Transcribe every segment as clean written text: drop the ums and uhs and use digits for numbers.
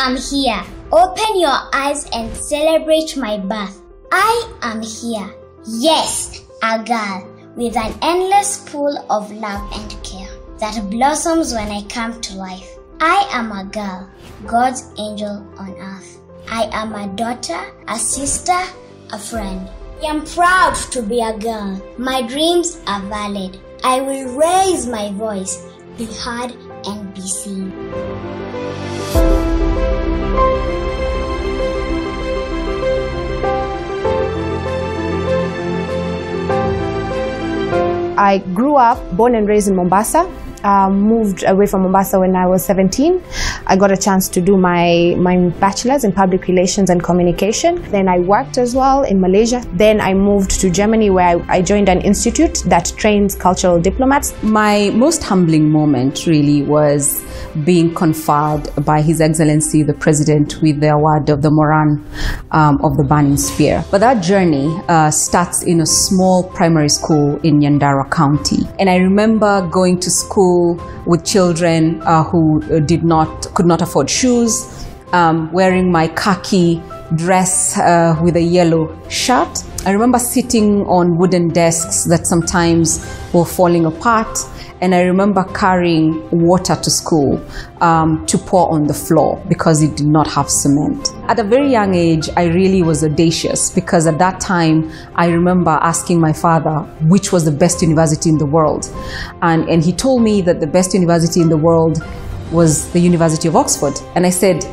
am here. Open your eyes and celebrate my birth. I am here. Yes, a girl with an endless pool of love and care that blossoms when I come to life. I am a girl, God's angel on earth. I am a daughter, a sister, a friend. I am proud to be a girl. My dreams are valid. I will raise my voice, be heard and be seen. I grew up, born and raised in Mombasa. Moved away from Mombasa when I was 17. I got a chance to do my bachelor's in public relations and communication. Then I worked as well in Malaysia. Then I moved to Germany where I joined an institute that trains cultural diplomats. My most humbling moment really was being conferred by His Excellency the President with the award of the Moran of the Burning Spear. But that journey starts in a small primary school in Nyandarua County. And I remember going to school with children who could not afford shoes, wearing my khaki dress with a yellow shirt. I remember sitting on wooden desks that sometimes were falling apart, and I remember carrying water to school to pour on the floor because it did not have cement. At a very young age, I really was audacious because at that time, I remember asking my father which was the best university in the world. And he told me that the best university in the world was the University of Oxford. And I said,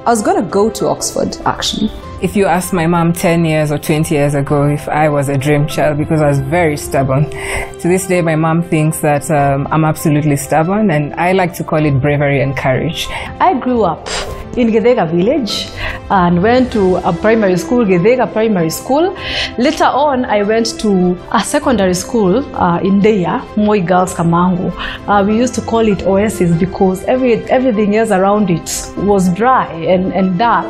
I was going to go to Oxford, actually. If you asked my mom 10 years or 20 years ago if I was a dream child, because I was very stubborn. To this day, my mom thinks that I'm absolutely stubborn, and I like to call it bravery and courage. I grew up in Gedega village and went to a primary school, Gedega Primary School. Later on, I went to a secondary school in Deya, Moi Girls Kamango. We used to call it Oasis because everything else around it was dry and dull.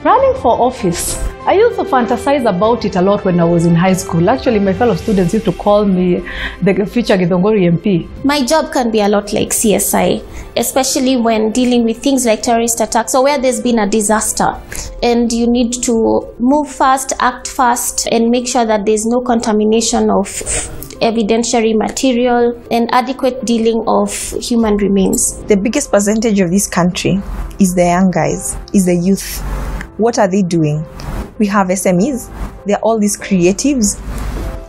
Running for office, I used to fantasize about it a lot when I was in high school. Actually, my fellow students used to call me the future Githongori MP. My job can be a lot like CSI, especially when dealing with things like terrorist attacks or where there's been a disaster. And you need to move fast, act fast, and make sure that there's no contamination of evidentiary material and adequate dealing of human remains. The biggest percentage of this country is the young guys, is the youth. What are they doing? We have SMEs, there are all these creatives.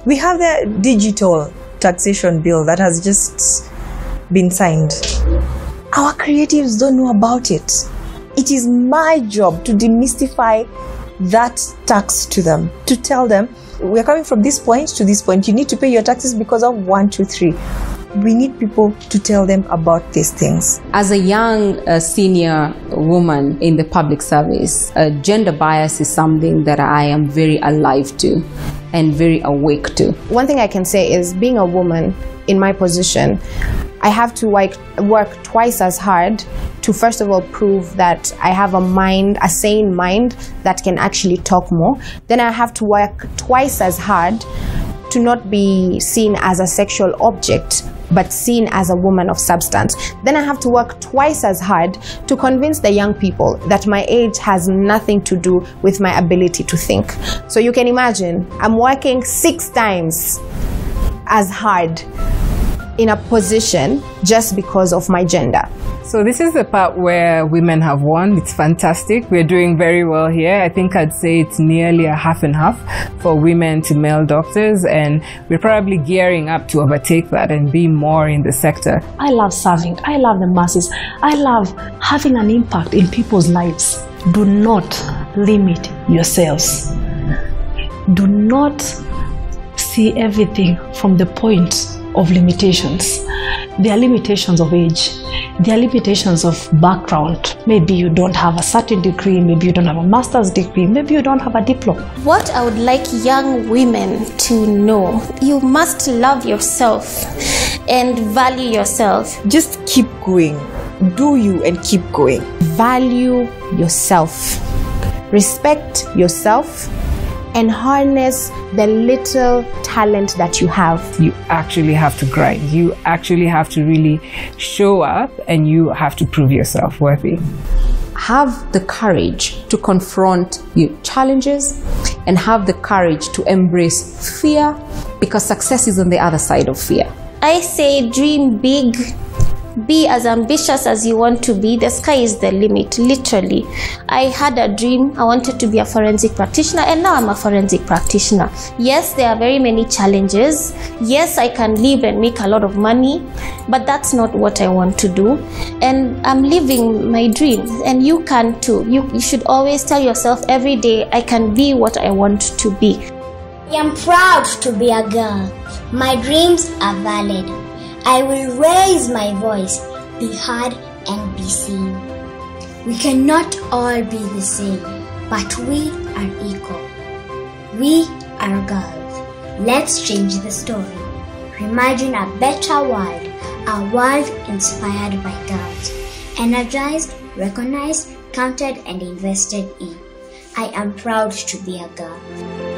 We have the digital taxation bill that has just been signed. Our creatives don't know about it. It is my job to demystify that tax to them, to tell them, we're coming from this point to this point. You need to pay your taxes because of 1, 2, 3. We need people to tell them about these things. As a young senior woman in the public service, gender bias is something that I am very alive to and very awake to. One thing I can say is being a woman in my position, I have to work twice as hard to first of all prove that I have a sane mind that can actually talk more. Then I have to work twice as hard to not be seen as a sexual object, but seen as a woman of substance. Then I have to work twice as hard to convince the young people that my age has nothing to do with my ability to think. So you can imagine, I'm working 6 times as hard in a position just because of my gender. So this is the part where women have won. It's fantastic. We're doing very well here. I think I'd say it's nearly a half and half for women to male doctors, and we're probably gearing up to overtake that and be more in the sector. I love serving. I love the masses. I love having an impact in people's lives. Do not limit yourselves. Do not see everything from the point of limitations. There are limitations of age. There are limitations of background. Maybe you don't have a certain degree, maybe you don't have a master's degree, maybe you don't have a diploma. What I would like young women to know, you must love yourself and value yourself. Just keep going. Do you and keep going. Value yourself. Respect yourself and harness the little talent that you have. You actually have to grind. You actually have to really show up, and you have to prove yourself worthy. have the courage to confront your challenges and have the courage to embrace fear, because success is on the other side of fear. I say dream big, be as ambitious as you want to be. The sky is the limit, literally. I had a dream. I wanted to be a forensic practitioner, and now I'm a forensic practitioner. Yes, there are very many challenges. Yes, I can live and make a lot of money, but that's not what I want to do. And I'm living my dream, and you can too. You should always tell yourself every day, I can be what I want to be. I am proud to be a girl. My dreams are valid. I will raise my voice, be heard and be seen. We cannot all be the same, but we are equal. We are girls. Let's change the story. Imagine a better world, a world inspired by girls. Energized, recognized, counted and invested in. I am proud to be a girl.